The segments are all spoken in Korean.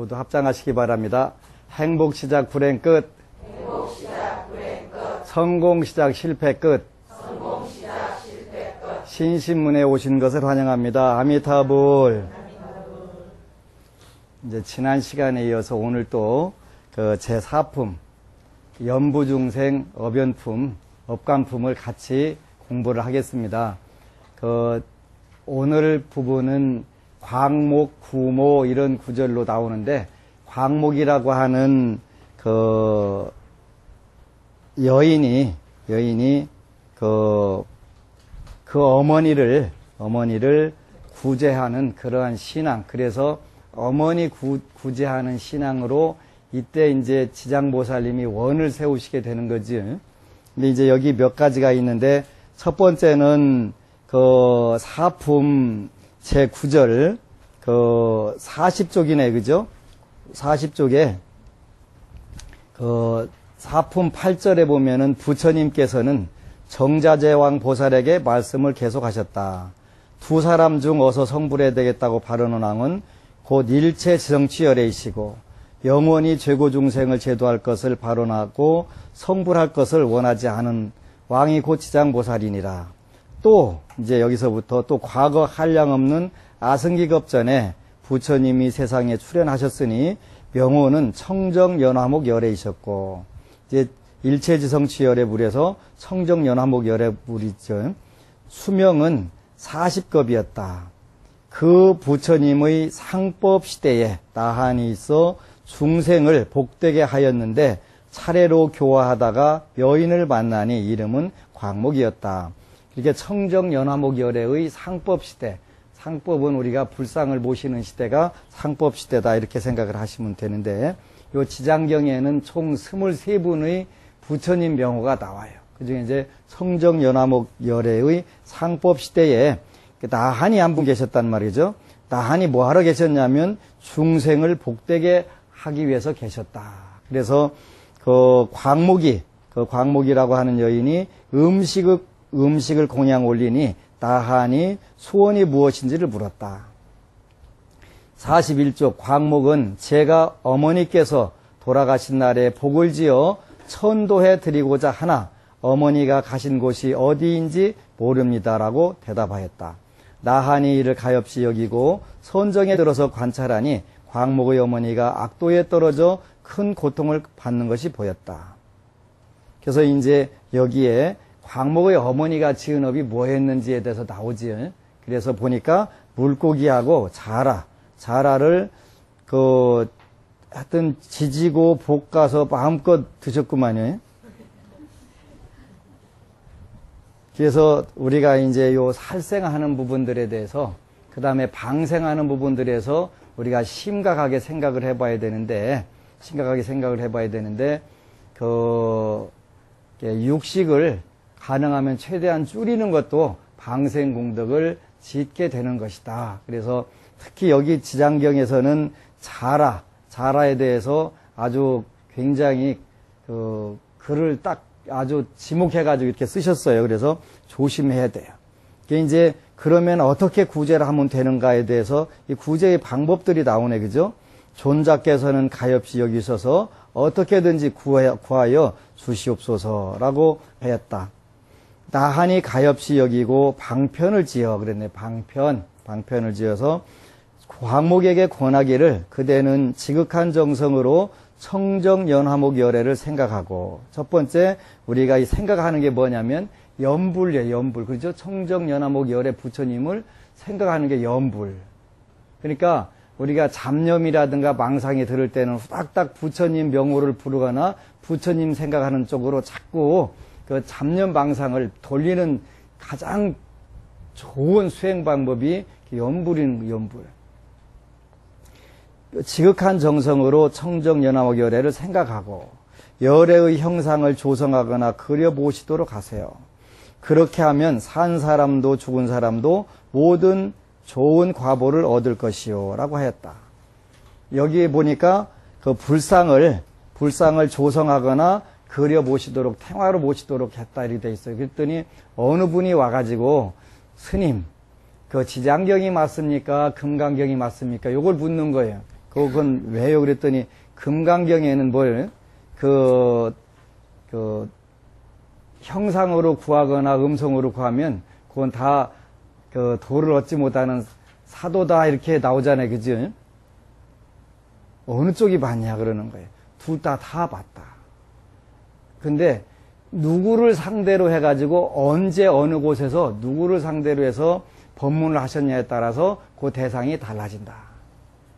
모두 합장하시기 바랍니다. 행복 시작 불행 끝. 행복 시작 불행 끝. 성공 시작 실패 끝. 성공 시작 실패 끝. 신신문에 오신 것을 환영합니다. 아미타불. 이제 지난 시간에 이어서 오늘 또 그 제4품 연부중생 업연품 업간품을 같이 공부를 하겠습니다. 오늘 부분은 광목, 구모 이런 구절로 나오는데, 광목이라고 하는 여인이 그 어머니를 구제하는 그러한 신앙, 그래서 어머니 구제하는 신앙으로 이때 이제 지장보살님이 원을 세우시게 되는 거지. 근데 이제 여기 몇 가지가 있는데, 첫 번째는 그 사품 제9절, 40쪽이네, 그죠? 40쪽에, 사품 8절에 보면은 부처님께서는 정자제왕 보살에게 말씀을 계속하셨다. 두 사람 중 어서 성불해야 되겠다고 바르는 왕은 곧 일체 지성취열애이시고, 영원히 죄고 중생을 제도할 것을 발언하고 성불할 것을 원하지 않은 왕이 곧 지장보살이니라. 또 이제 여기서부터 또 과거 한량없는 아승기급 전에 부처님이 세상에 출현하셨으니 명호는 청정연화목 열애이셨고, 이제 일체지성취열애 물에서 청정연화목 열애 물이죠. 수명은 40급이었다. 그 부처님의 상법 시대에 나한이 있어 중생을 복되게 하였는데 차례로 교화하다가 여인을 만나니 이름은 광목이었다. 이렇게 청정연화목 열애의 상법 시대, 상법은 우리가 불상을 모시는 시대가 상법 시대다 이렇게 생각을 하시면 되는데, 요 지장경에는 총 23분의 부처님 명호가 나와요. 그중에 이제 청정연화목 열애의 상법 시대에 나한이 한 분 계셨단 말이죠. 나한이 뭐 하러 계셨냐면 중생을 복되게 하기 위해서 계셨다. 그래서 광목이라고 하는 여인이 음식을 공양 올리니 나한이 소원이 무엇인지를 물었다. 41쪽 광목은 제가 어머니께서 돌아가신 날에 복을 지어 천도해 드리고자 하나 어머니가 가신 곳이 어디인지 모릅니다라고 대답하였다. 나한이 이를 가엾이 여기고 선정에 들어서 관찰하니 광목의 어머니가 악도에 떨어져 큰 고통을 받는 것이 보였다. 그래서 이제 여기에 광목의 어머니가 지은 업이 뭐였는지에 대해서 나오지. 그래서 보니까 물고기하고 자라를 하여튼 지지고 볶아서 마음껏 드셨구만요. 그래서 우리가 이제 요 살생하는 부분들에 대해서, 그 다음에 방생하는 부분들에서 우리가 심각하게 생각을 해봐야 되는데, 육식을 가능하면 최대한 줄이는 것도 방생功德을 짓게 되는 것이다. 그래서 특히 여기 지장경에서는 자라에 대해서 아주 굉장히 글을 딱 아주 지목해가지고 이렇게 쓰셨어요. 그래서 조심해야 돼요. 이게 이제 그러면 어떻게 구제를 하면 되는가에 대해서 이 구제의 방법들이 나오네, 그죠? 존자께서는 가엾이 여기셔서 어떻게든지 구하여 주시옵소서라고 하였다. 나한이 가엾이 여기고 방편을 지어 그랬네. 방편을 지어서 광목에게 권하기를 그대는 지극한 정성으로 청정연화목 열애를 생각하고, 첫 번째 우리가 이 생각하는 게 뭐냐면 연불이에요. 연불. 그렇죠? 청정연화목 열애 부처님을 생각하는 게 연불. 그러니까 우리가 잡념이라든가 망상이 들을 때는 후닥닥 부처님 명호를 부르거나 부처님 생각하는 쪽으로 자꾸 그 잡념 망상을 돌리는 가장 좋은 수행 방법이 연불인 연불. 지극한 정성으로 청정연화목 열애를 생각하고 열애의 형상을 조성하거나 그려보시도록 하세요. 그렇게 하면 산 사람도 죽은 사람도 모든 좋은 과보를 얻을 것이요 라고 하였다. 여기에 보니까 그 불상을 조성하거나 그려보시도록, 태화로 보시도록 했다 이렇게 돼 있어요. 그랬더니 어느 분이 와가지고 스님 그 지장경이 맞습니까? 금강경이 맞습니까? 요걸 묻는 거예요. 그건 왜요? 그랬더니 금강경에는 형상으로 구하거나 음성으로 구하면 그건 다 도를 얻지 못하는 사도다 이렇게 나오잖아요. 그죠? 어느 쪽이 맞냐 그러는 거예요. 둘 다 맞다. 근데 누구를 상대로 해가지고 언제 어느 곳에서 누구를 상대로 해서 법문을 하셨냐에 따라서 그 대상이 달라진다.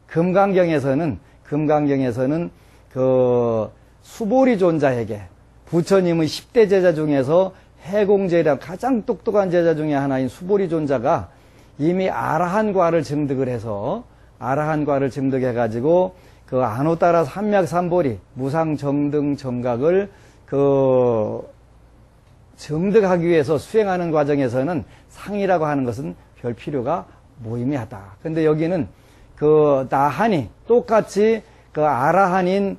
금강경에서는 그 수보리 존자에게 부처님의 10대 제자 중에서 해공제라 가장 똑똑한 제자 중에 하나인 수보리 존자가 이미 아라한과를 증득해가지고 그 안호따라 삼맥삼보리 무상정등 정각을 증득하기 위해서 수행하는 과정에서는 상이라고 하는 것은 별 필요가 무의미하다. 근데 여기는 나한이 똑같이 아라한이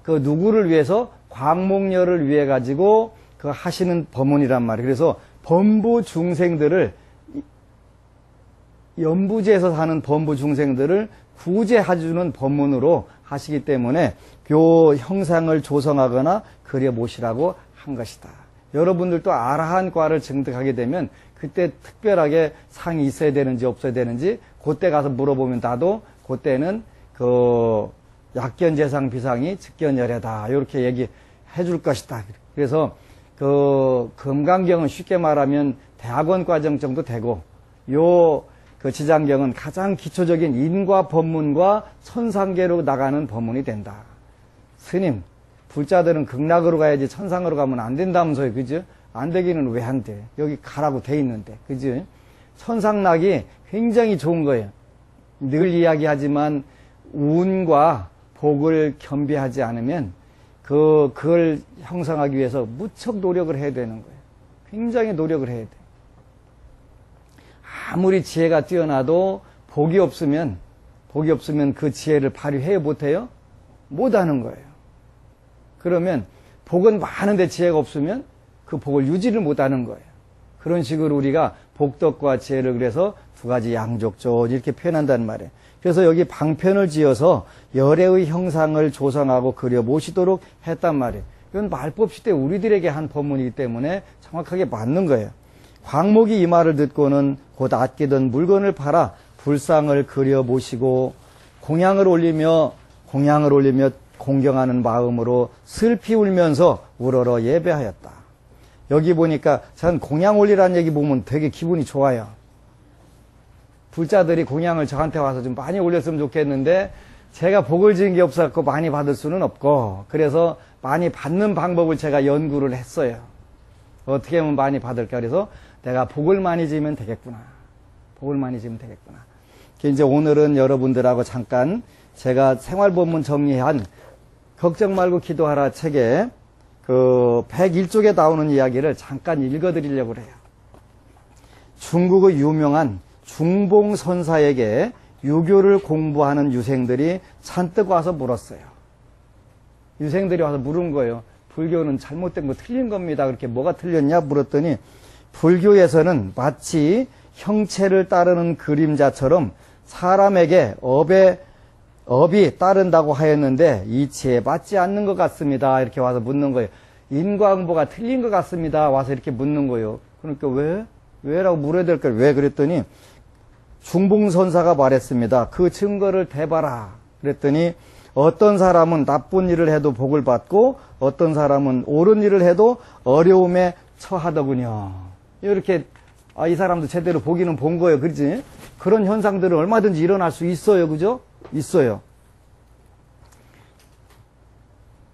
누구를 위해서 광목녀를 위해 가지고 하시는 법문이란 말이에요. 그래서 범부 중생들을 연부지에서 사는 범부 중생들을 구제해주는 법문으로 하시기 때문에 요 형상을 조성하거나 그려보시라고 한 것이다. 여러분들도 아라한과를 증득하게 되면 그때 특별하게 상이 있어야 되는지 없어야 되는지 그때 가서 물어보면 나도 그때는 약견재상 비상이 직견열애다 이렇게 얘기해 줄 것이다. 그래서 금강경은 쉽게 말하면 대학원 과정 정도 되고 지장경은 가장 기초적인 인과 법문과 천상계로 나가는 법문이 된다. 스님, 불자들은 극락으로 가야지 천상으로 가면 안 된다면서요. 그죠? 안 되기는 왜 안 돼? 여기 가라고 돼 있는데. 그죠? 천상락이 굉장히 좋은 거예요. 늘 이야기하지만 운과 복을 겸비하지 않으면 그걸 형성하기 위해서 무척 노력을 해야 되는 거예요. 굉장히 노력을 해야 돼. 아무리 지혜가 뛰어나도 복이 없으면 그 지혜를 발휘해야 못해요? 못하는 거예요. 그러면 복은 많은데 지혜가 없으면 그 복을 유지를 못하는 거예요. 그런 식으로 우리가 복덕과 지혜를 그래서 두 가지 양족조 이렇게 표현한단 말이에요. 그래서 여기 방편을 지어서 열애의 형상을 조성하고 그려 모시도록 했단 말이에요. 이건 말법 시대 우리들에게 한 법문이기 때문에 정확하게 맞는 거예요. 광목이 이 말을 듣고는 곧 아끼던 물건을 팔아 불상을 그려 모시고 공양을 올리며 공경하는 마음으로 슬피 울면서 우러러 예배하였다. 여기 보니까 전 공양 올리라는 얘기 보면 되게 기분이 좋아요. 불자들이 공양을 저한테 와서 좀 많이 올렸으면 좋겠는데 제가 복을 지은 게 없어서 많이 받을 수는 없고 그래서 많이 받는 방법을 제가 연구를 했어요. 어떻게 하면 많이 받을까? 그래서 내가 복을 많이 지으면 되겠구나. 이제 오늘은 여러분들하고 잠깐 제가 생활법문 정리한 걱정 말고 기도하라 책에 101쪽에 나오는 이야기를 잠깐 읽어드리려고 해요. 중국의 유명한 중봉선사에게 유교를 공부하는 유생들이 잔뜩 와서 물었어요. 유생들이 와서 물은 거예요. 불교는 잘못된 거 틀린 겁니다. 그렇게 뭐가 틀렸냐 물었더니 불교에서는 마치 형체를 따르는 그림자처럼 사람에게 업이 따른다고 하였는데 이치에 맞지 않는 것 같습니다. 이렇게 와서 묻는 거예요. 인과응보가 틀린 것 같습니다. 와서 이렇게 묻는 거예요. 그러니까 왜라고 물어야 될까요? 왜 그랬더니 중봉선사가 말했습니다. 그 증거를 대봐라. 그랬더니 어떤 사람은 나쁜 일을 해도 복을 받고 어떤 사람은 옳은 일을 해도 어려움에 처하더군요. 이렇게 이 사람도 제대로 보기는 본 거예요. 그렇지? 그런 현상들은 얼마든지 일어날 수 있어요. 그죠? 있어요.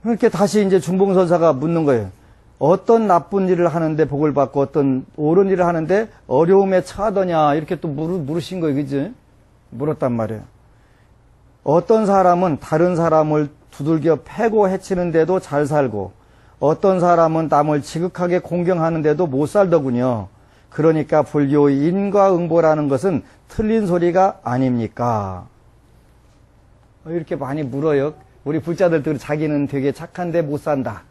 그렇게 다시 이제 중봉선사가 묻는 거예요. 어떤 나쁜 일을 하는데 복을 받고 어떤 옳은 일을 하는데 어려움에 처하더냐 이렇게 또 물으신 거예요. 그지? 물었단 말이에요. 어떤 사람은 다른 사람을 두들겨 패고 해치는데도 잘 살고 어떤 사람은 남을 지극하게 공경하는데도 못 살더군요. 그러니까 불교의 인과응보라는 것은 틀린 소리가 아닙니까? 이렇게 많이 물어요. 우리 불자들도 자기는 되게 착한데 못 산다.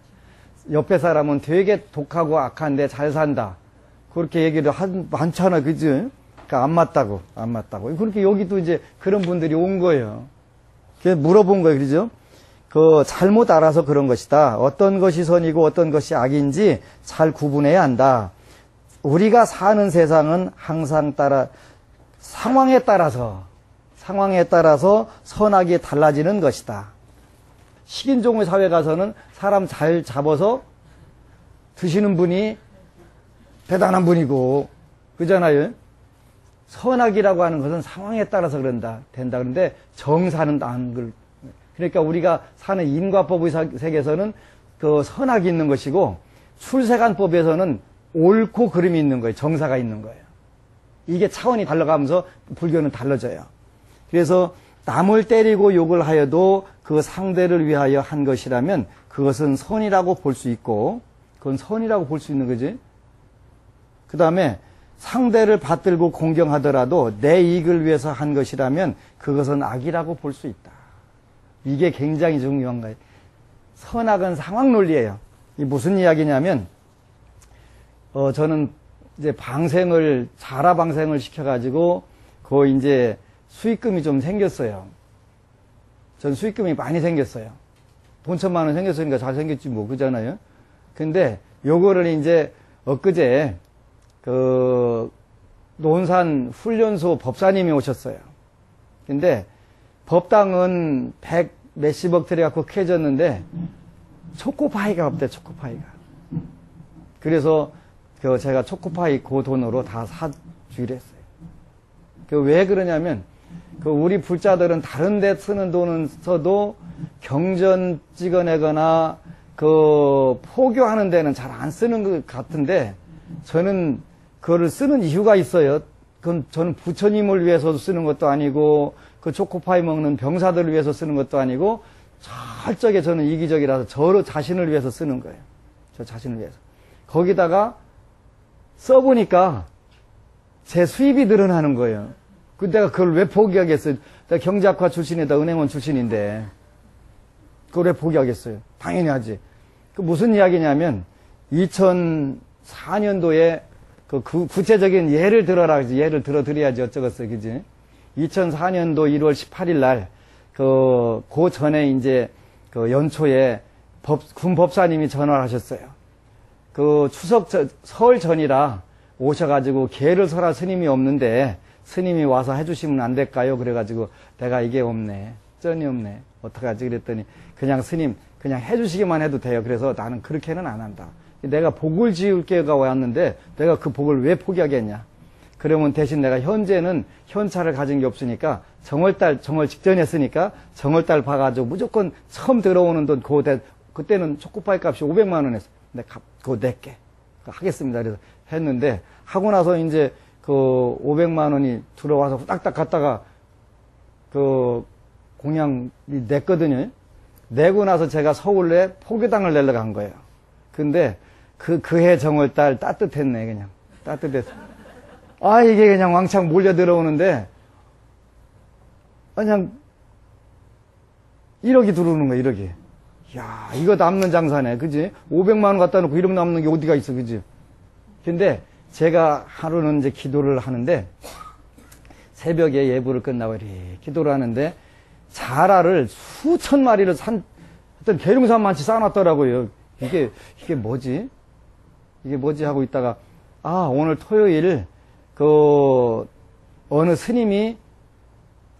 옆에 사람은 되게 독하고 악한데 잘 산다. 그렇게 얘기를 많잖아. 그지? 안 맞다고, 안 맞다고. 그렇게 여기도 이제 그런 분들이 온 거예요. 그래서 물어본 거예요. 그러죠? 그 잘못 알아서 그런 것이다. 어떤 것이 선이고 어떤 것이 악인지 잘 구분해야 한다. 우리가 사는 세상은 항상 상황에 따라서 선악이 달라지는 것이다. 식인종의 사회 가서는 사람 잘 잡아서 드시는 분이 대단한 분이고, 그잖아요. 선악이라고 하는 것은 상황에 따라서 된다. 그런데 정사는 안 걸. 그러니까 우리가 사는 인과법의 세계에서는 그 선악이 있는 것이고, 출세간법에서는 옳고 그름이 있는 거예요. 정사가 있는 거예요. 이게 차원이 달라가면서 불교는 달라져요. 그래서 남을 때리고 욕을 하여도 그 상대를 위하여 한 것이라면 그것은 선이라고 볼 수 있고, 그건 선이라고 볼 수 있는 거지. 그 다음에 상대를 받들고 공경하더라도 내 이익을 위해서 한 것이라면 그것은 악이라고 볼 수 있다. 이게 굉장히 중요한 거예요. 선악은 상황 논리예요. 이 무슨 이야기냐면, 저는 이제 자라 방생을 시켜가지고, 이제 수익금이 좀 생겼어요. 전 수익금이 많이 생겼어요. 돈 1,000만 원 생겼으니까 잘 생겼지 뭐, 그잖아요. 근데 요거를 이제 엊그제 논산 훈련소 법사님이 오셨어요. 근데 법당은 100 몇십억 들여갖고 캐졌는데 초코파이가 없대, 초코파이가. 그래서 제가 초코파이 그 돈으로 다 사주기로 했어요. 왜 그러냐면, 우리 불자들은 다른 데 쓰는 돈은 써도 경전 찍어내거나 포교하는 데는 잘 안 쓰는 것 같은데, 저는 그거를 쓰는 이유가 있어요. 그건 저는 부처님을 위해서 쓰는 것도 아니고, 그 초코파이 먹는 병사들을 위해서 쓰는 것도 아니고, 철저하게 저는 이기적이라서 저 자신을 위해서 쓰는 거예요. 저 자신을 위해서. 거기다가 써보니까 제 수입이 늘어나는 거예요. 내가 그걸 왜 포기하겠어요? 내가 경제학과 출신이다, 은행원 출신인데. 그걸 왜 포기하겠어요? 당연히 하지. 무슨 이야기냐면, 2004년도에 구체적인 예를 들어드려야지 어쩌겠어요, 그지? 2004년도 1월 18일 날, 그 전에 이제, 연초에 군 법사님이 전화를 하셨어요. 설 전이라 오셔가지고 계를 설할 스님이 없는데, 스님이 와서 해주시면 안 될까요? 그래가지고, 내가 이게 없네. 쩐이 없네. 어떡하지? 그랬더니, 그냥 스님, 그냥 해주시기만 해도 돼요. 그래서 나는 그렇게는 안 한다. 내가 복을 지을게가 왔는데, 내가 그 복을 왜 포기하겠냐? 그러면 대신 내가 현재는 현찰을 가진 게 없으니까, 정월 직전에 했으니까, 정월달 봐가지고 무조건 처음 들어오는 돈, 그때는 초코파이 값이 500만 원 했어. 내가 그거 낼게. 하겠습니다. 그래서 했는데, 하고 나서 이제 500만 원이 들어와서 딱딱 갔다가, 공양이 냈거든요. 내고 나서 제가 서울에 포교당을 내려고 한 거예요. 근데, 그해 정월달 따뜻했네, 그냥. 따뜻했어. 이게 그냥 왕창 몰려 들어오는데, 그냥, 1억이 들어오는 거야, 1억이. 야, 이거 남는 장사네, 그지? 500만 원 갖다 놓고 1억 남는 게 어디가 있어, 그지? 근데, 제가 하루는 이제 기도를 하는데, 새벽에 예불을 끝나고 이렇게 기도를 하는데, 자라를 수천 마리를 어떤 계룡산만치 쌓아놨더라고요. 이게 뭐지? 이게 뭐지? 하고 있다가, 오늘 토요일, 어느 스님이,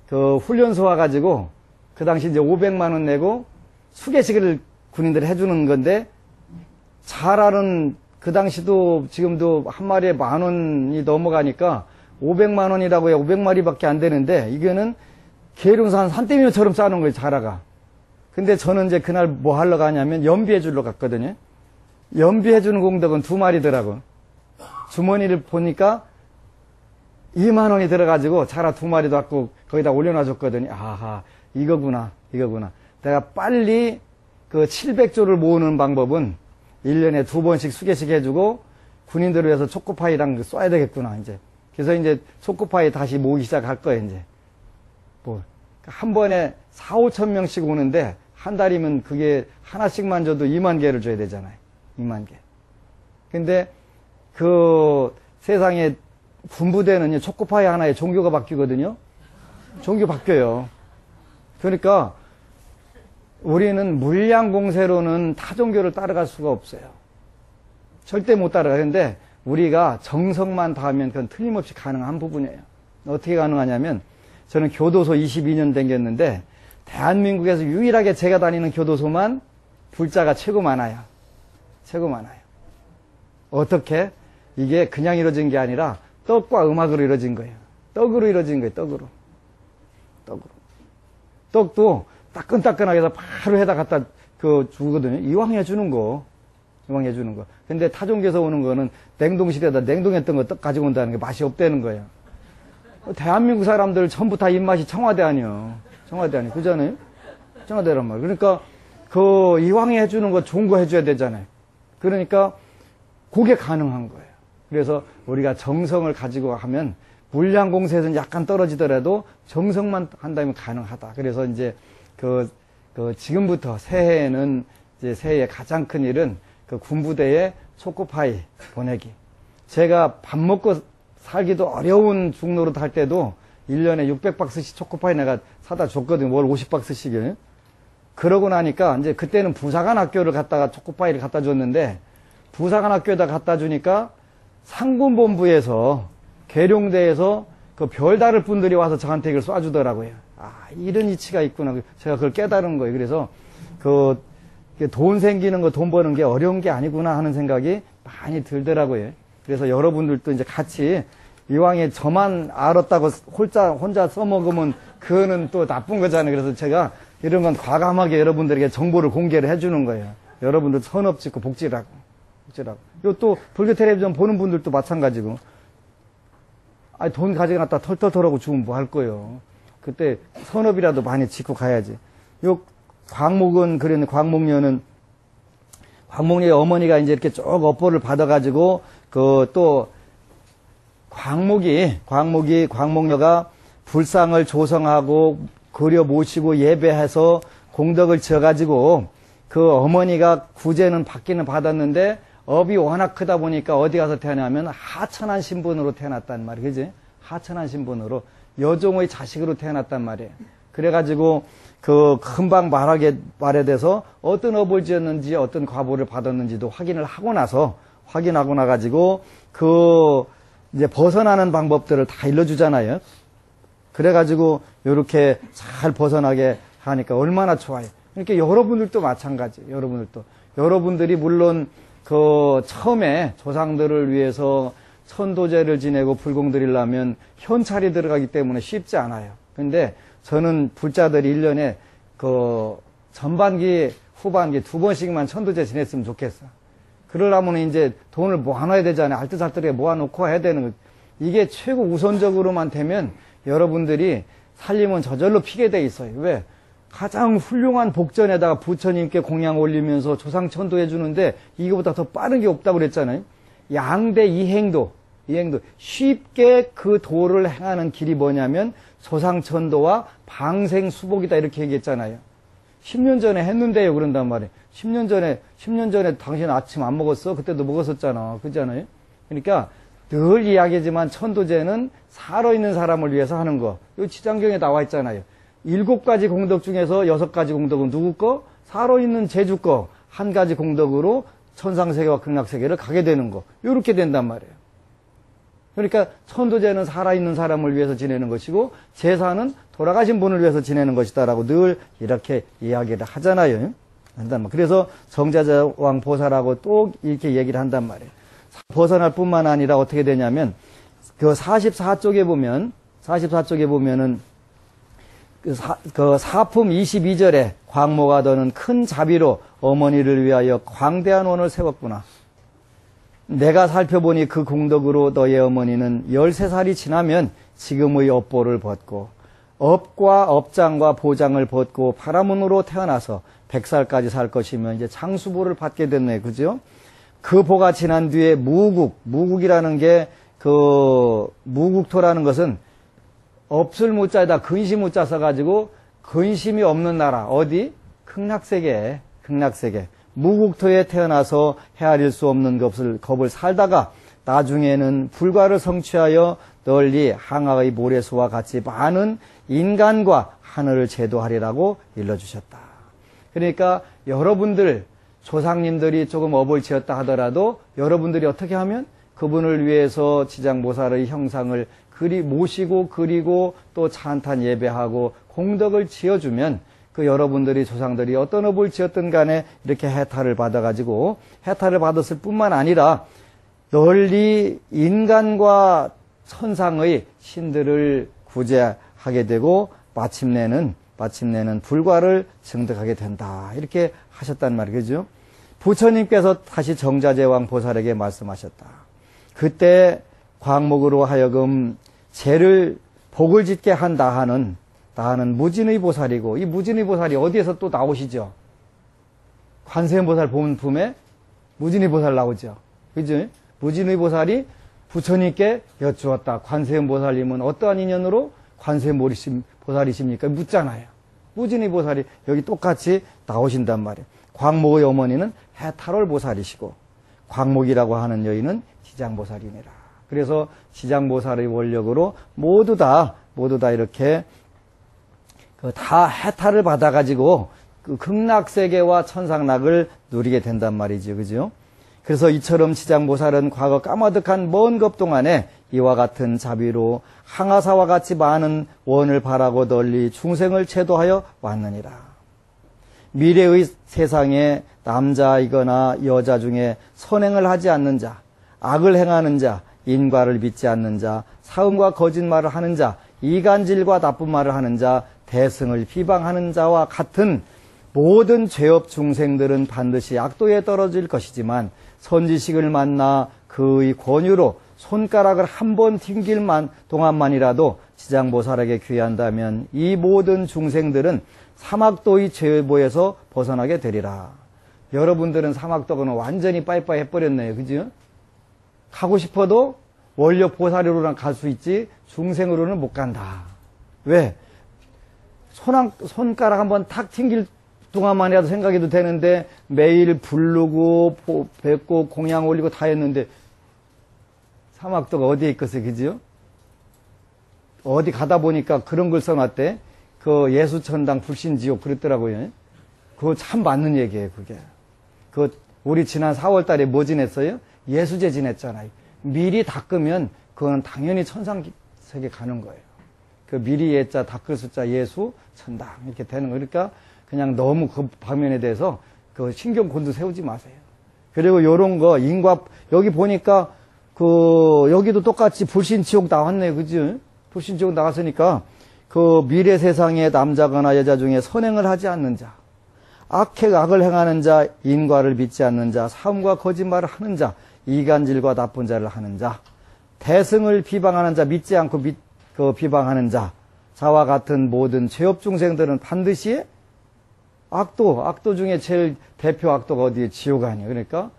훈련소 와가지고, 그 당시 이제 500만 원 내고, 수계식을 군인들 해주는 건데, 자라는 그 당시도 지금도 한 마리에 10,000원이 넘어가니까, 500만 원이라고 해. 500마리밖에 안 되는데, 이거는 계룡산 산더미처럼 쌓아놓은 거예요, 자라가. 근데 저는 이제 그날 뭐 하러 가냐면 연비해 주러 갔거든요. 연비해 주는 공덕은 2마리더라고. 주머니를 보니까 2만 원이 들어가지고 자라 2마리도 갖고 거기다 올려놔 줬거든요. 아하, 이거구나. 내가 빨리 700조를 모으는 방법은 1년에 2번씩 수계식 해주고 군인들을 위해서 초코파이랑 써야 되겠구나, 이제. 그래서 이제 초코파이 다시 모으기 시작할 거예요, 이제. 한 번에 4,5천 명씩 오는데, 한 달이면 그게 하나씩만 줘도 2만 개를 줘야 되잖아요. 2만 개. 근데, 세상에 군부대는요, 초코파이 하나에 종교가 바뀌거든요. 종교 바뀌어요. 그러니까 우리는 물량 공세로는 타 종교를 따라갈 수가 없어요. 절대 못 따라가는데 우리가 정성만 다하면 그건 틀림없이 가능한 부분이에요. 어떻게 가능하냐면 저는 교도소 22년 다녔는데 대한민국에서 유일하게 제가 다니는 교도소만 불자가 최고 많아요. 최고 많아요. 어떻게? 이게 그냥 이루어진 게 아니라 떡과 음악으로 이루어진 거예요. 떡으로 이루어진 거예요. 떡으로. 떡도 따끈따끈하게 해서 바로 해다 갖다 주거든요. 이왕해 주는 거. 근데 타종교에서 오는 거는 냉동실에다 냉동했던 거 떡 가지고 온다는 게 맛이 없다는 거예요. 대한민국 사람들 전부 다 입맛이 청와대 아니요. 그잖아요? 청와대란 말이에요. 그러니까 이왕에 해주는 거 좋은 거 해줘야 되잖아요. 그러니까 그게 가능한 거예요. 그래서 우리가 정성을 가지고 하면 물량 공세에서는 약간 떨어지더라도 정성만 한다면 가능하다. 그래서 이제 지금부터 새해에는 이제 새해의 가장 큰 일은 군부대에 초코파이 보내기. 제가 밥 먹고 살기도 어려운 중노릇 할 때도 1년에 600박스씩 초코파이 내가 사다 줬거든요. 월 50박스씩을. 그러고 나니까 이제 그때는 부사관 학교를 갔다가 초코파이를 갖다 줬는데 부사관 학교에다 갖다 주니까 상군본부에서 계룡대에서 별다를 분들이 와서 저한테 이걸 쏴주더라고요. 아, 이런 이치가 있구나. 제가 그걸 깨달은 거예요. 그래서 돈 생기는 거, 돈 버는 게 어려운 게 아니구나 하는 생각이 많이 들더라고요. 그래서 여러분들도 이제 같이 이왕에 저만 알았다고 혼자 써먹으면 그거는 또 나쁜 거잖아요. 그래서 제가 이런 건 과감하게 여러분들에게 정보를 공개를 해주는 거예요. 여러분들 선업 짓고 복지라고. 요 또 불교 텔레비전 보는 분들도 마찬가지고. 아니, 돈 가져갔다 털털털하고 주면 뭐 할 거예요. 그때 선업이라도 많이 짓고 가야지. 요 광목은 그런 광목녀는 광목녀의 어머니가 이제 이렇게 쭉 업보를 받아가지고 또 광목녀가 불상을 조성하고 그려 모시고 예배해서 공덕을 지어가지고 그 어머니가 구제는 받기는 받았는데 업이 워낙 크다 보니까 어디 가서 태어나면 하천한 신분으로 태어났단 말이에요. 그지? 하천한 신분으로 여종의 자식으로 태어났단 말이에요. 그래가지고 금방 말에 대해서 어떤 업을 지었는지 어떤 과보를 받았는지도 확인하고 나가지고 이제 벗어나는 방법들을 다 일러주잖아요. 그래가지고 요렇게 잘 벗어나게 하니까 얼마나 좋아요. 그러니까 여러분들도 마찬가지. 여러분들이 물론 처음에 조상들을 위해서 천도제를 지내고 불공 드리려면 현찰이 들어가기 때문에 쉽지 않아요. 근데 저는 불자들이 1년에 전반기, 후반기 2번씩만 천도제 지냈으면 좋겠어. 그러려면 이제 돈을 모아놔야 되잖아요. 알뜰살뜰하게 모아놓고 해야 되는 거. 이게 최고 우선적으로만 되면 여러분들이 살림은 저절로 피게 돼 있어요. 왜? 가장 훌륭한 복전에다가 부처님께 공양 올리면서 조상 천도해 주는데 이거보다 더 빠른 게 없다고 그랬잖아요. 양대 이행도 쉽게 그 도를 행하는 길이 뭐냐면 조상 천도와 방생 수복이다 이렇게 얘기했잖아요. 10년 전에 했는데요 그런단 말이에요. 10년 전에 당신 아침 안 먹었어? 그때도 먹었었잖아. 그렇잖아요. 그러니까 늘 이야기하지만 천도제는 살아있는 사람을 위해서 하는 거. 이 지장경에 나와 있잖아요. 7가지 공덕 중에서 6가지 공덕은 누구 거? 살아있는 제주 거. 한 가지 공덕으로 천상세계와 극락세계를 가게 되는 거. 이렇게 된단 말이에요. 그러니까 천도제는 살아있는 사람을 위해서 지내는 것이고 제사는 돌아가신 분을 위해서 지내는 것이다라고 늘 이렇게 이야기를 하잖아요. 그래서 정자제왕 보살하고 또 이렇게 얘기를 한단 말이에요. 벗어날 뿐만 아니라 어떻게 되냐면 44쪽에 보면은 사품 22절에 광모가 더는 큰 자비로 어머니를 위하여 광대한 원을 세웠구나. 내가 살펴보니 그 공덕으로 너의 어머니는 13살이 지나면 지금의 업보를 벗고 업과 업장과 보장을 벗고 파라문으로 태어나서 100살까지 살 것이면 이제 장수보를 받게 됐네. 그죠? 그 보가 지난 뒤에 무국이라는 게 무국토라는 것은 없을 무자에다 근심 무자 써가지고 근심이 없는 나라. 어디? 극락세계. 무국토에 태어나서 헤아릴 수 없는 겁을 살다가 나중에는 불과를 성취하여 널리 항아의 모래수와 같이 많은 인간과 하늘을 제도하리라고 일러주셨다. 그러니까 여러분들 조상님들이 조금 업을 지었다 하더라도 여러분들이 어떻게 하면 그분을 위해서 지장보살의 형상을 모시고 그리고 또 찬탄 예배하고 공덕을 지어주면 그 여러분들이 조상들이 어떤 업을 지었든 간에 이렇게 해탈을 받아가지고 해탈을 받았을 뿐만 아니라 널리 인간과 천상의 신들을 구제하게 되고 마침내는 불과를 증득하게 된다. 이렇게 하셨단 말이죠. 부처님께서 다시 정자제왕 보살에게 말씀하셨다. 그때 광목으로 하여금 죄를 복을 짓게 한 나하는 무진의 보살이고, 이 무진의 보살이 어디에서 또 나오시죠? 관세음보살 본품에 무진의 보살 나오죠. 그죠? 무진의 보살이 부처님께 여쭈었다. 관세음보살님은 어떠한 인연으로 관세음보살이십니까? 묻잖아요. 무진의 보살이 여기 똑같이 나오신단 말이에요. 광목의 어머니는 해탈월보살이시고 광목이라고 하는 여인은 지장보살이니라. 그래서 지장보살의 원력으로 모두 다 이렇게 다 해탈을 받아가지고 그 극락세계와 천상락을 누리게 된단 말이죠. 그죠? 그래서 이처럼 지장보살은 과거 까마득한 먼 급 동안에 이와 같은 자비로 항아사와 같이 많은 원을 바라고 널리 중생을 제도하여 왔느니라. 미래의 세상에 남자이거나 여자 중에 선행을 하지 않는 자, 악을 행하는 자, 인과를 믿지 않는 자, 사음과 거짓말을 하는 자, 이간질과 나쁜 말을 하는 자, 대승을 비방하는 자와 같은 모든 죄업 중생들은 반드시 악도에 떨어질 것이지만 선지식을 만나 그의 권유로 손가락을 한 번 튕길 동안만이라도 지장보살에게 귀한다면 이 모든 중생들은 사막도의 죄보에서 벗어나게 되리라. 여러분들은 사막도는 완전히 빠이빠이 해버렸네요. 그죠? 가고 싶어도 원력 보살이로는 갈 수 있지 중생으로는 못 간다. 왜? 손가락 한번 탁 튕길 동안만이라도 생각해도 되는데 매일 부르고 뵙고 공양 올리고 다 했는데 사막도가 어디에 있겠어요? 그죠? 어디 가다 보니까 그런 걸 써놨대. 그 예수천당 불신지옥 그랬더라고요. 그거 참 맞는 얘기예요. 그게. 우리 지난 4월 달에 뭐 지냈어요? 예수제 지냈잖아요. 미리 닦으면 그건 당연히 천상세계 가는 거예요. 그 미리 예자 닦을 숫자 예수 천당 이렇게 되는 거. 그러니까 그냥 너무 그 방면에 대해서 그 신경 곤두 세우지 마세요. 그리고 요런 거 인과 여기 보니까 여기도 똑같이 불신지옥 나왔네요. 그죠? 불신지옥 나왔으니까 그 미래 세상에 남자거나 여자 중에 선행을 하지 않는 자, 악을 행하는 자, 인과를 믿지 않는 자, 사음과 거짓말을 하는 자, 이간질과 나쁜 자를 하는 자, 대승을 비방하는 자, 믿지 않고 비방하는 자와 같은 모든 죄업 중생들은 반드시 악도 중에 제일 대표 악도가 어디에 지옥 아니에요. 그러니까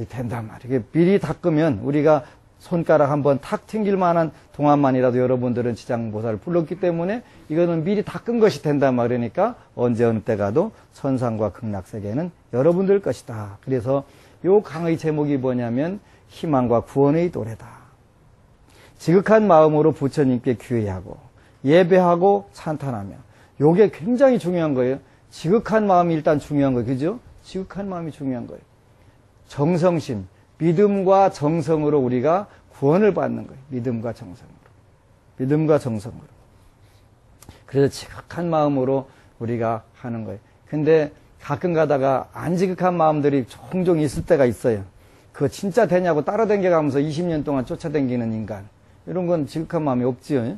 된단 말이에요. 미리 닦으면 우리가 손가락 한번 탁 튕길 만한 동안만이라도 여러분들은 지장보살을 불렀기 때문에 이거는 미리 닦은 것이 된단 말이니까 언제 어느 때 가도 천상과 극락세계는 여러분들 것이다. 그래서 요 강의 제목이 뭐냐면 희망과 구원의 노래다. 지극한 마음으로 부처님께 귀의하고 예배하고 찬탄하며 요게 굉장히 중요한 거예요. 지극한 마음이 일단 중요한 거예요. 그죠? 지극한 마음이 중요한 거예요. 정성심, 믿음과 정성으로 우리가 구원을 받는 거예요. 믿음과 정성으로. 그래서 지극한 마음으로 우리가 하는 거예요. 근데 가끔 가다가 안 지극한 마음들이 종종 있을 때가 있어요. 그거 진짜 되냐고 따라다녀가면서 20년 동안 쫓아다니는 인간. 이런 건 지극한 마음이 없지요.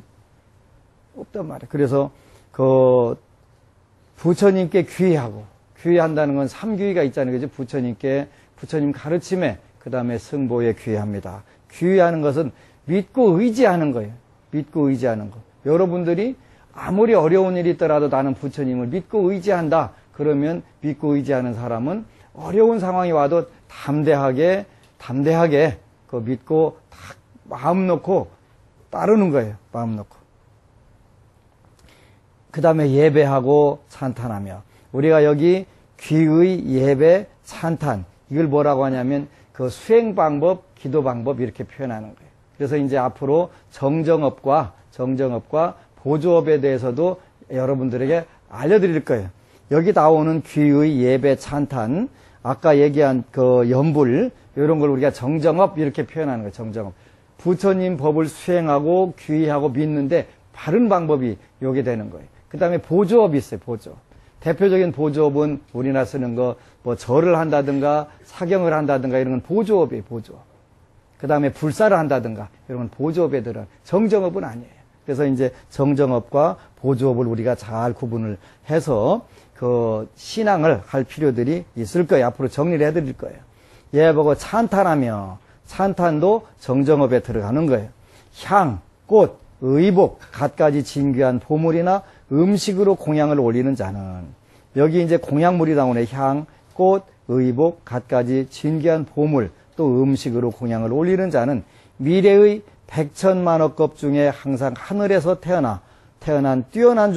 없단 말이에요. 그래서 부처님께 귀의한다는 건 삼귀의가 있잖아요. 그죠? 부처님 가르침에 그 다음에 승보에 귀의합니다. 귀의하는 것은 믿고 의지하는 거예요. 믿고 의지하는 거. 여러분들이 아무리 어려운 일이 있더라도 나는 부처님을 믿고 의지한다. 그러면 믿고 의지하는 사람은 어려운 상황이 와도 담대하게 믿고 딱 마음 놓고 따르는 거예요. 마음 놓고. 그 다음에 예배하고 찬탄하며 우리가 여기 귀의 예배 찬탄 이걸 뭐라고 하냐면 그 수행 방법, 기도 방법 이렇게 표현하는 거예요. 그래서 이제 앞으로 정정업과 보조업에 대해서도 여러분들에게 알려드릴 거예요. 여기 나오는 귀의, 예배, 찬탄, 아까 얘기한 그 연불, 이런 걸 우리가 정정업 이렇게 표현하는 거예요. 정정업. 부처님 법을 수행하고 귀의하고 믿는데 바른 방법이 요게 되는 거예요. 그 다음에 보조업이 있어요. 보조업. 대표적인 보조업은 우리나라 쓰는 거, 뭐 절을 한다든가 사경을 한다든가 이런 건 보조업이에요. 보조업. 그 다음에 불사를 한다든가 이런 건 보조업에 들어요. 정정업은 아니에요. 그래서 이제 정정업과 보조업을 우리가 잘 구분을 해서 그 신앙을 할 필요들이 있을 거예요. 앞으로 정리를 해드릴 거예요. 예, 보고 찬탄하며, 찬탄도 정정업에 들어가는 거예요. 향, 꽃, 의복, 갖가지 진귀한 보물이나 음식으로 공양을 올리는 자는, 여기 이제 공양물이 나오네. 향, 꽃, 의복, 갖가지 진귀한 보물, 또 음식으로 공양을 올리는 자는 미래의 백천만억급 중에 항상 하늘에서 태어난 뛰어난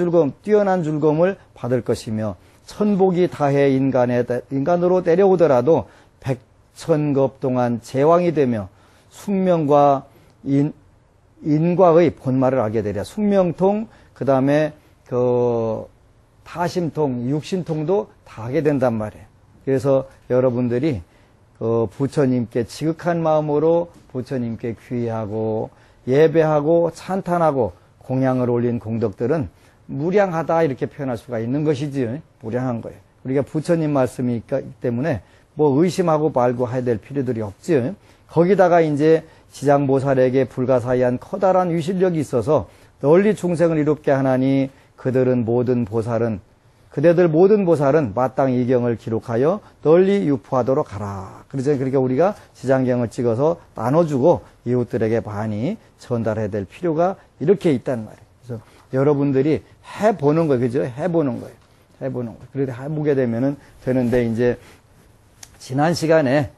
즐거움을 받을 것이며, 천복이 다해 인간으로 내려오더라도 백천급 동안 제왕이 되며 숙명과 인과의 본말을 알게 되랴. 숙명통, 그 다음에 그 타심통, 육신통도 다 하게 된단 말이에요. 그래서 여러분들이 부처님께 지극한 마음으로 부처님께 귀의하고 예배하고 찬탄하고 공양을 올린 공덕들은 무량하다 이렇게 표현할 수가 있는 것이지. 무량한 거예요. 우리가 부처님 말씀이기 때문에 뭐 의심하고 말고 해야 될 필요들이 없지. 거기다가 이제 지장보살에게 불가사의한 커다란 위실력이 있어서 널리 중생을 이롭게 하나니 그대들 모든 보살은 마땅 이경을 기록하여 널리 유포하도록 하라. 그러니까 우리가 지장경을 찍어서 나눠주고 이웃들에게 많이 전달해야 될 필요가 이렇게 있단 말이에요. 그래서 여러분들이 해보는 거예요. 그죠? 해보는 거예요. 그래도 해보게 되면은 되는데, 이제 지난 시간에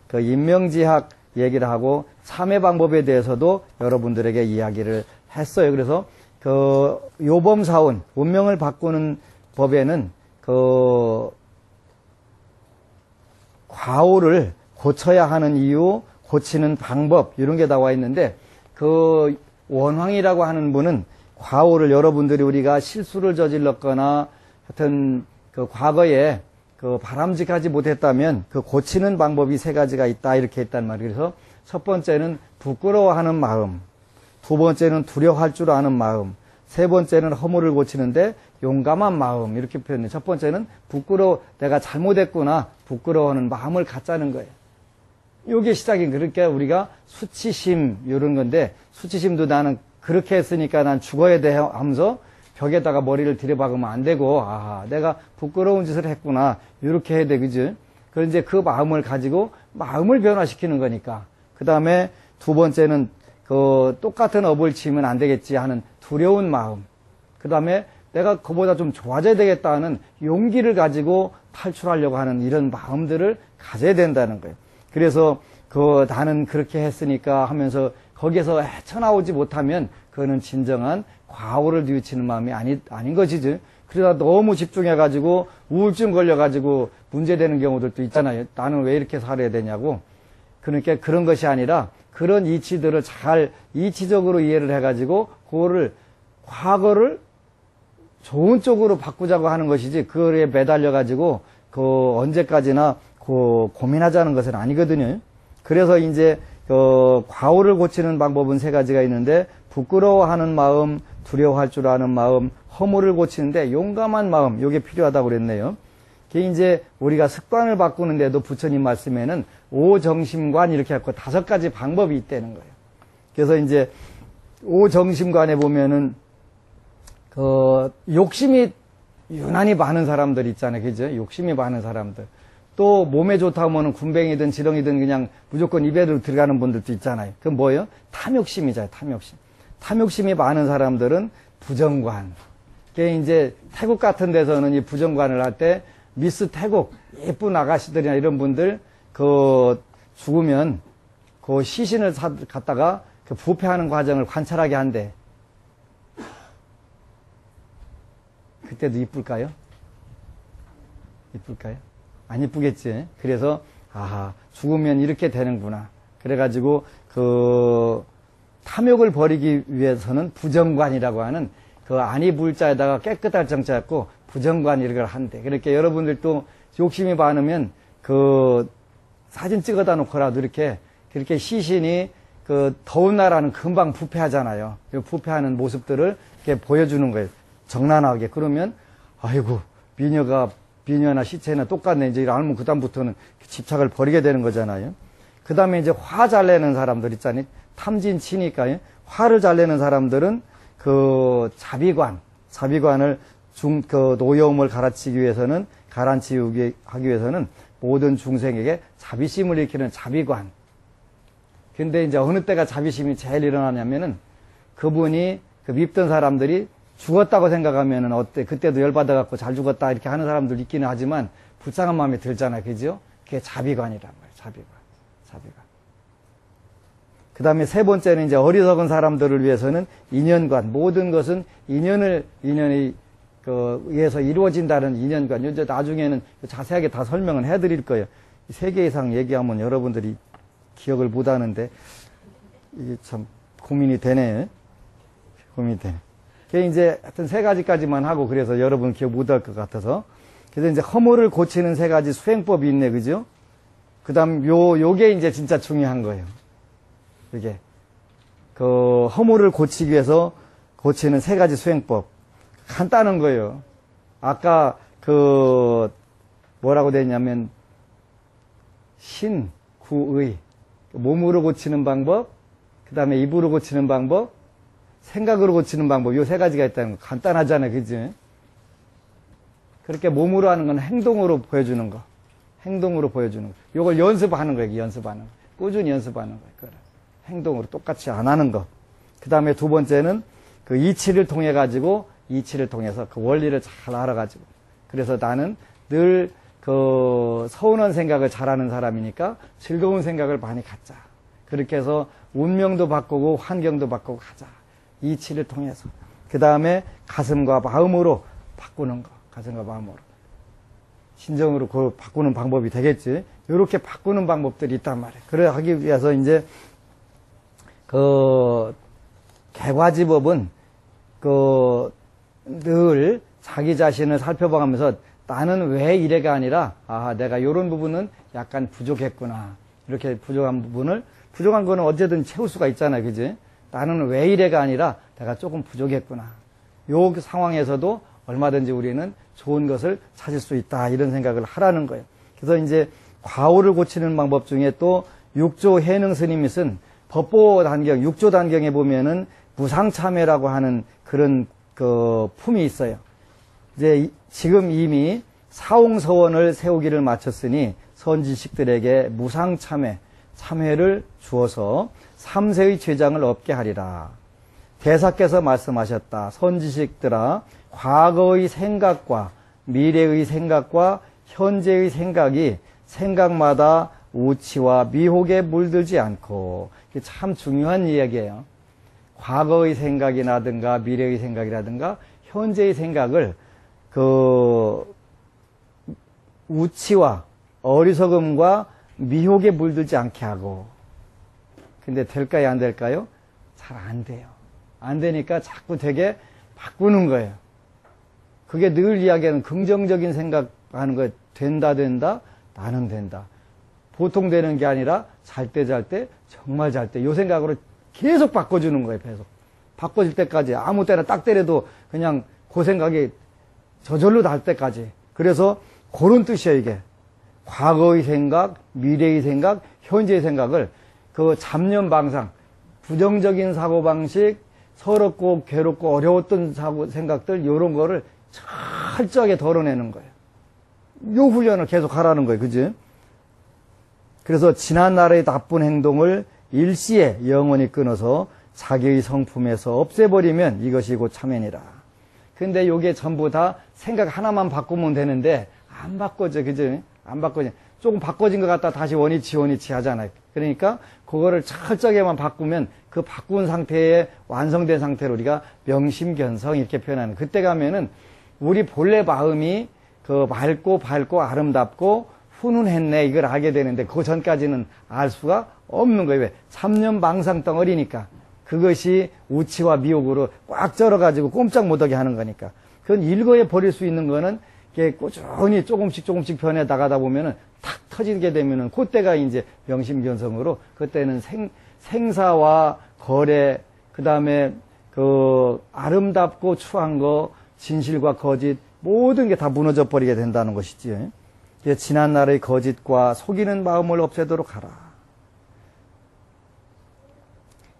그 인명지학 얘기를 하고 참회 방법에 대해서도 여러분들에게 이야기를 했어요. 그래서 그 요범사원, 운명을 바꾸는 법에는 그 과오를 고쳐야 하는 이유, 고치는 방법 이런 게 나와 있는데, 그 원황이라고 하는 분은 과오를, 여러분들이 우리가 실수를 저질렀거나 하여튼 그 과거에 그 바람직하지 못했다면 그 고치는 방법이 3가지가 있다 이렇게 했단 말이에요. 그래서 첫 번째는 부끄러워하는 마음, 두 번째는 두려워할 줄 아는 마음, 세 번째는 허물을 고치는데 용감한 마음 이렇게 표현해요. 첫 번째는 내가 잘못했구나 부끄러워하는 마음을 갖자는 거예요. 이게 시작인. 그러니까 우리가 수치심 이런 건데, 수치심도 나는 그렇게 했으니까 난 죽어야 돼 하면서 벽에다가 머리를 들여박으면 안 되고, 내가 부끄러운 짓을 했구나 이렇게 해야 돼. 그죠? 그래서 이제 그 마음을 가지고 마음을 변화시키는 거니까. 그 다음에 두 번째는 그 똑같은 업을 치면 안 되겠지 하는 두려운 마음. 그 다음에 내가 그보다 좀 좋아져야 되겠다 하는 용기를 가지고 탈출하려고 하는 이런 마음들을 가져야 된다는 거예요. 그래서 나는 그렇게 했으니까 하면서 거기에서 헤쳐나오지 못하면 그거는 진정한 과오를 뉘우치는 마음이 아닌 것이지. 그러다 너무 집중해가지고 우울증 걸려가지고 문제되는 경우들도 있잖아요. 나는 왜 이렇게 살아야 되냐고. 그러니까 그런 것이 아니라 그런 이치들을 잘 이치적으로 이해를 해가지고 과거를 좋은 쪽으로 바꾸자고 하는 것이지, 그거에 매달려가지고 언제까지나 고민하자는 것은 아니거든요. 그래서 이제 과오를 고치는 방법은 3가지가 있는데, 부끄러워하는 마음, 두려워할 줄 아는 마음, 허물을 고치는데 용감한 마음, 이게 필요하다고 그랬네요. 그게 이제 우리가 습관을 바꾸는데도 부처님 말씀에는 오정심관 이렇게 해갖고 5가지 방법이 있다는 거예요. 그래서 이제 오정심관에 보면은 욕심이 유난히 많은 사람들 있잖아요. 그죠? 욕심이 많은 사람들. 또 몸에 좋다 하면은 군뱅이든 지렁이든 그냥 무조건 입에도 들어가는 분들도 있잖아요. 그건 뭐예요? 탐욕심이잖아요. 탐욕심이 많은 사람들은 부정관. 그게 이제 태국 같은 데서는 이 부정관을 할 때 미스 태국 예쁜 아가씨들이나 이런 분들 죽으면 시신을 갖다가 부패하는 과정을 관찰하게 한대. 그때도 이쁠까요? 안 이쁘겠지. 그래서 아하, 죽으면 이렇게 되는구나. 그래가지고 그 탐욕을 버리기 위해서는 부정관이라고 하는 그 아니 불자에다가 깨끗할 정자였고 부정관 이걸 한대. 그렇게 여러분들도 욕심이 많으면 그 사진 찍어다 놓고라도 이렇게 그렇게 시신이 그 더운 나라는 금방 부패하잖아요. 부패하는 모습들을 이렇게 보여주는 거예요. 정난하게. 그러면 아이고 미녀나 시체나 똑같네. 이제 알면 그다음부터는 집착을 버리게 되는 거잖아요. 그 다음에 이제 화 잘 내는 사람들 있잖아요. 탐진치니까요. 화를 잘 내는 사람들은 그 자비관을 그 노여움을 가라치기 위해서는, 가라앉히기 하기 위해서는 모든 중생에게 자비심을 일으키는 자비관. 근데 이제 어느 때가 자비심이 제일 일어나냐면은 그분이 그 밉던 사람들이 죽었다고 생각하면은 어때? 그때도 열받아갖고 잘 죽었다 이렇게 하는 사람들 있기는 하지만 불쌍한 마음이 들잖아요. 그죠? 그게 자비관이란 말이에요. 자비관. 그 다음에 세 번째는 이제 어리석은 사람들을 위해서는 인연관. 모든 것은 인연이 의해서 이루어진다는 인연관. 이제 나중에는 자세하게 다 설명을 해드릴 거예요. 3개 이상 얘기하면 여러분들이 기억을 못 하는데, 이게 참 고민이 되네. 그게 이제 하여튼 3가지까지만 하고 그래서 여러분 기억 못 할 것 같아서. 그래서 이제 허물을 고치는 3가지 수행법이 있네. 그죠? 그 다음 요게 이제 진짜 중요한 거예요. 이게 그 허물을 고치기 위해서 고치는 3가지 수행법. 간단한 거예요. 아까 그 뭐라고 됐냐면 신, 구, 의. 몸으로 고치는 방법, 그 다음에 입으로 고치는 방법, 생각으로 고치는 방법. 요 3가지가 있다는 거. 간단하잖아요. 그지? 그렇게 몸으로 하는 건 행동으로 보여주는 거. 요걸 연습하는 거예요. 꾸준히 연습하는 거예요. 행동으로 똑같이 안 하는 거. 그 다음에 2번째는 그 이치를 통해서 그 원리를 잘 알아가지고. 그래서 나는 늘 그 서운한 생각을 잘하는 사람이니까 즐거운 생각을 많이 갖자. 그렇게 해서 운명도 바꾸고 환경도 바꾸고 가자. 이치를 통해서. 그 다음에 가슴과 마음으로 바꾸는 거. 신정으로 그걸 바꾸는 방법이 되겠지. 이렇게 바꾸는 방법들이 있단 말이에요. 그래 하기 위해서 이제 그 개과지법은 그 늘 자기 자신을 살펴봐가면서 나는 왜 이래가 아니라 내가 이런 부분은 약간 부족했구나. 이렇게 부족한 거는 어쨌든 채울 수가 있잖아요. 그지? 나는 왜 이래가 아니라 내가 조금 부족했구나. 요 상황에서도 얼마든지 우리는 좋은 것을 찾을 수 있다. 이런 생각을 하라는 거예요. 그래서 이제 과오를 고치는 방법 중에 또 6조 해능 스님이 쓴 법보 단경, 6조 단경에 보면은 무상참회라고 하는 그런 그 품이 있어요. 이제 지금 이미 사홍서원을 세우기를 마쳤으니 선지식들에게 참회를 주어서 3세의 죄장을 없게 하리라. 대사께서 말씀하셨다. 선지식들아, 과거의 생각과 미래의 생각과 현재의 생각이 생각마다 우치와 미혹에 물들지 않고, 이게 참 중요한 이야기예요. 과거의 생각이라든가 미래의 생각이라든가 현재의 생각을 그 우치와 어리석음과 미혹에 물들지 않게 하고. 근데 될까요, 안 될까요? 잘 안 돼요. 안 되니까 자꾸 되게 바꾸는 거예요. 그게 늘 이야기하는 긍정적인 생각하는 거예요. 된다. 나는 된다. 보통 되는 게 아니라 잘 때, 정말 잘 때. 요 생각으로 계속 바꿔주는 거예요. 계속. 바꿔질 때까지. 아무 때나 딱 때려도 그냥 그 생각이 저절로 날 때까지. 그래서 그런 뜻이에요, 이게. 과거의 생각, 미래의 생각, 현재의 생각을 그 잡념방상, 부정적인 사고방식, 서럽고 괴롭고 어려웠던 생각들, 이런 거를 철저하게 덜어내는 거예요. 요 훈련을 계속 하라는 거예요. 그지? 그래서 지난 날의 나쁜 행동을 일시에 영원히 끊어서 자기의 성품에서 없애버리면 이것이 곧 참회니라. 근데 요게 전부 다 생각 하나만 바꾸면 되는데 안 바꿔져. 그죠? 안 바꿔져. 조금 바꿔진 것 같다 다시 원위치 하잖아요. 그러니까 그거를 철저하게만 바꾸면 그 바꾼 상태에 완성된 상태로 우리가 명심견성 이렇게 표현하는. 그때 가면은 우리 본래 마음이 그 맑고 밝고 아름답고 훈훈했네 이걸 알게 되는데 그 전까지는 알 수가 없는 거예요. 왜? 삼년망상 덩어리니까. 그것이 우치와 미혹으로 꽉 쩔어가지고 꼼짝 못하게 하는 거니까. 그건 일거에 버릴 수 있는 거는 이게 꾸준히 조금씩 변해 나가다 보면은 탁 터지게 되면은 그때가 이제 명심견성으로 그때는 생사와 거래, 그 다음에 그 아름답고 추한 거, 진실과 거짓, 모든 게 다 무너져 버리게 된다는 것이지. 지난 날의 거짓과 속이는 마음을 없애도록 하라.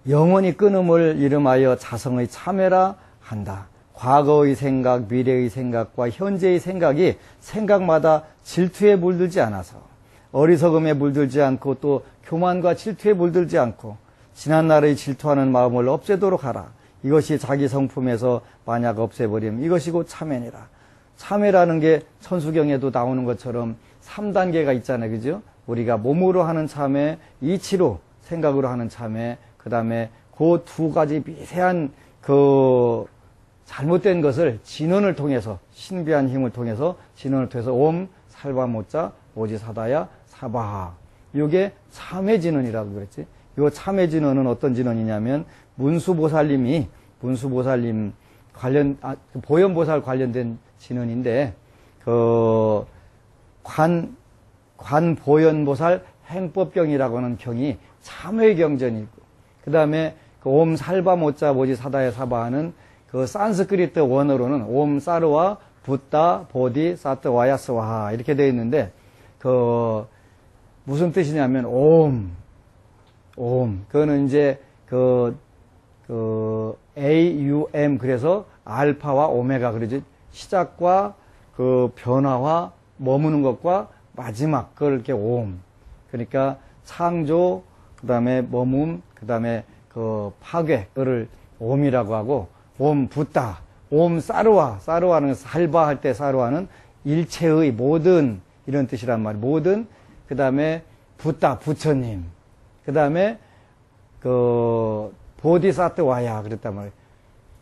영원히 끊음을 이름하여 자성의 참회라 한다. 과거의 생각, 미래의 생각과 현재의 생각이 생각마다 질투에 물들지 않아서 어리석음에 물들지 않고 또 교만과 질투에 물들지 않고 지난날의 질투하는 마음을 없애도록 하라. 이것이 자기 성품에서 만약 없애버리면 이것이 곧 참회니라. 참회라는 게 천수경에도 나오는 것처럼 3단계가 있잖아요. 그죠? 우리가 몸으로 하는 참회, 이치로 생각으로 하는 참회, 그 다음에 그 두 가지 미세한 그 잘못된 것을 진언을 통해서 신비한 힘을 통해서 진언을 통해서 옴 살바모자 오지사다야 사바하 이게 참회진언이라고 그랬지. 이 참회진언은 어떤 진언이냐면 문수보살님 관련 보현보살 관련된 진언인데 그 관보현보살 행법경이라고 하는 경이 참회경전이고 그 다음에 그 옴 살바모자 모지사다야 사바하는 그 산스크리트 원어로는 옴 사르와 붓다 보디 사트 와야스와하 이렇게 되어 있는데 그 무슨 뜻이냐면 옴 그거는 이제 그 AUM 그래서 알파와 오메가 그러지 시작과 그 변화와 머무는 것과 마지막 그걸 이렇게 옴 그러니까 창조 그다음에 머문 그다음에 그 파괴를 옴이라고 하고 옴 붓다 옴 사르와는 살바할 때 사르와는 일체의 모든 이런 뜻이란 말이에요. 모든 그다음에 붓다 부처님 그다음에 그 보디사트와야 그랬단 말이에요.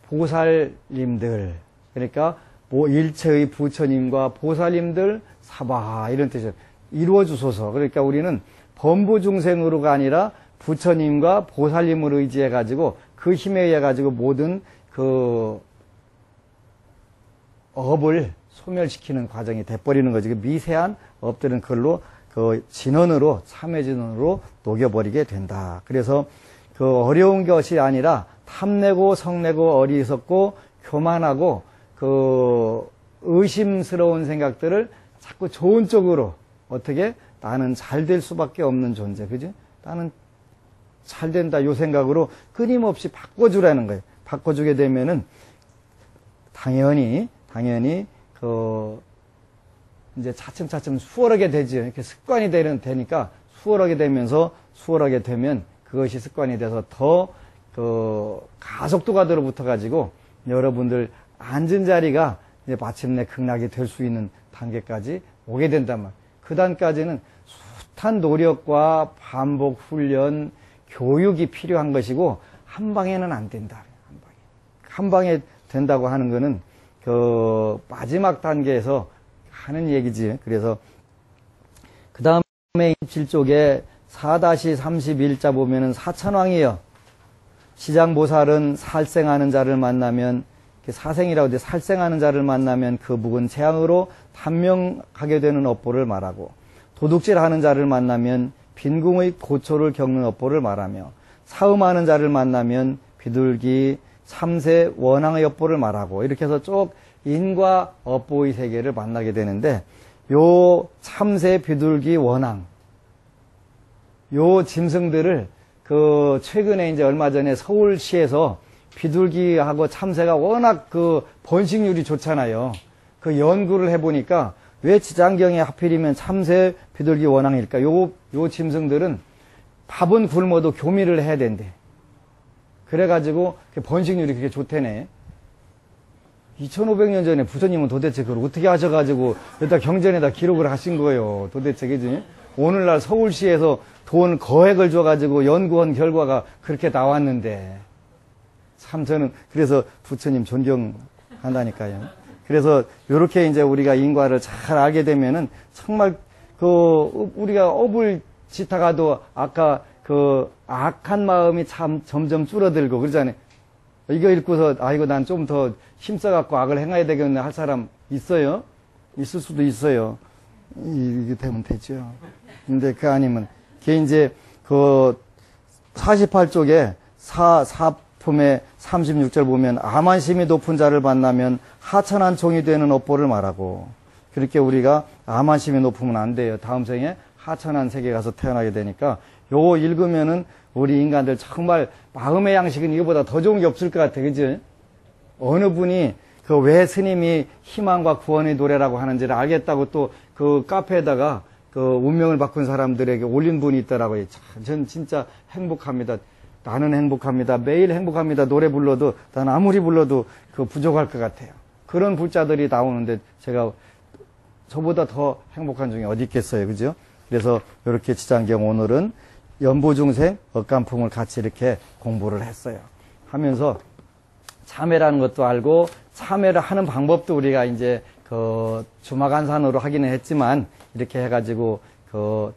보살님들 그러니까 일체의 부처님과 보살님들 사바하 이런 뜻이에요. 이루어주소서. 그러니까 우리는 범부중생으로가 아니라 부처님과 보살님을 의지해 가지고 그 힘에 의해 가지고 모든 그 업을 소멸시키는 과정이 돼버리는 거지. 그 미세한 업들은 그걸로 그 진언으로 참회진언으로 녹여버리게 된다. 그래서 그 어려운 것이 아니라 탐내고 성내고 어리석고 교만하고 그 의심스러운 생각들을 자꾸 좋은 쪽으로 어떻게 나는 잘 될 수밖에 없는 존재, 그지? 나는 잘 된다 요 생각으로 끊임없이 바꿔주라는 거예요. 바꿔주게 되면은 당연히 그 이제 차츰 수월하게 되지. 이렇게 습관이 되니까 수월하게 되면서 수월하게 되면 그것이 습관이 돼서 더 그 가속도가 들어붙어 가지고 여러분들 앉은 자리가 이제 마침내 극락이 될 수 있는 단계까지 오게 된단 말이에요. 그 단까지는 숱한 노력과 반복 훈련, 교육이 필요한 것이고 한 방에는 안 된다. 한 방에 된다고 하는 거는 그 마지막 단계에서 하는 얘기지. 그래서 그 다음에 27쪽에 4-31자 보면은 사천왕이요. 시장보살은 살생하는 자를 만나면 사생이라고 돼 살생하는 자를 만나면 그 묵은 재앙으로 단명하게 되는 업보를 말하고 도둑질하는 자를 만나면 빈궁의 고초를 겪는 업보를 말하며 사음하는 자를 만나면 비둘기 참새 원앙의 업보를 말하고 이렇게 해서 쭉 인과 업보의 세계를 만나게 되는데 요 참새 비둘기 원앙 요 짐승들을 그 최근에 이제 얼마 전에 서울시에서 비둘기하고 참새가 워낙 그 번식률이 좋잖아요. 그 연구를 해보니까 왜 지장경에 하필이면 참새, 비둘기 원앙일까? 요 짐승들은 밥은 굶어도 교미를 해야 된대. 그래가지고 번식률이 그렇게 좋대네. 2500년 전에 부처님은 도대체 그걸 어떻게 하셔가지고 여기다 경전에다 기록을 하신 거예요. 도대체 그지? 오늘날 서울시에서 돈 거액을 줘가지고 연구한 결과가 그렇게 나왔는데 참 저는 그래서 부처님 존경한다니까요. 그래서 이렇게 이제 우리가 인과를 잘 알게 되면은 정말 우리가 업을 짓다가도 아까 그 악한 마음이 참 점점 줄어들고 그러잖아요. 이거 읽고서 이거 난 좀 더 힘써갖고 악을 행해야 되겠네 할 사람 있어요? 있을 수도 있어요. 이게 되면 되죠. 근데 그 아니면 걔 이제 그 48쪽에 사품의 36절 보면 암한심이 높은 자를 만나면 하천한 종이 되는 업보를 말하고, 그렇게 우리가 암한심이 높으면 안 돼요. 다음 생에 하천한 세계에 가서 태어나게 되니까 요거 읽으면은 우리 인간들 정말 마음의 양식은 이거보다 더 좋은 게 없을 것 같아. 그지? 어느 분이 그 왜 스님이 희망과 구원의 노래라고 하는지를 알겠다고 또 그 카페에다가 그 운명을 바꾼 사람들에게 올린 분이 있더라고요. 전 진짜 행복합니다. 나는 행복합니다. 매일 행복합니다. 노래 불러도 난 아무리 불러도 그 부족할 것 같아요. 그런 불자들이 나오는데 제가 저보다 더 행복한 중에 어디 있겠어요. 그죠? 그래서 이렇게 지장경 오늘은 연보중생 억간품을 같이 이렇게 공부를 했어요. 하면서 참회라는 것도 알고 참회를 하는 방법도 우리가 이제 그 주마간산으로 하기는 했지만 이렇게 해가지고 그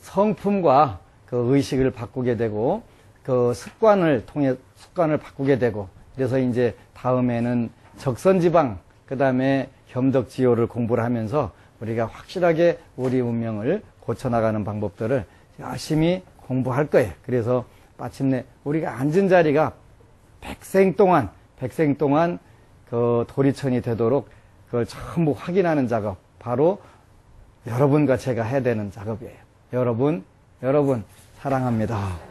성품과 그 의식을 바꾸게 되고 그 습관을 통해 습관을 바꾸게 되고, 그래서 이제 다음에는 적선지방 그 다음에 겸덕지효를 공부를 하면서 우리가 확실하게 우리 운명을 고쳐나가는 방법들을 열심히 공부할 거예요. 그래서 마침내 우리가 앉은 자리가 백생 동안 그 도리천이 되도록 그걸 전부 확인하는 작업, 바로 여러분과 제가 해야 되는 작업이에요. 여러분 사랑합니다.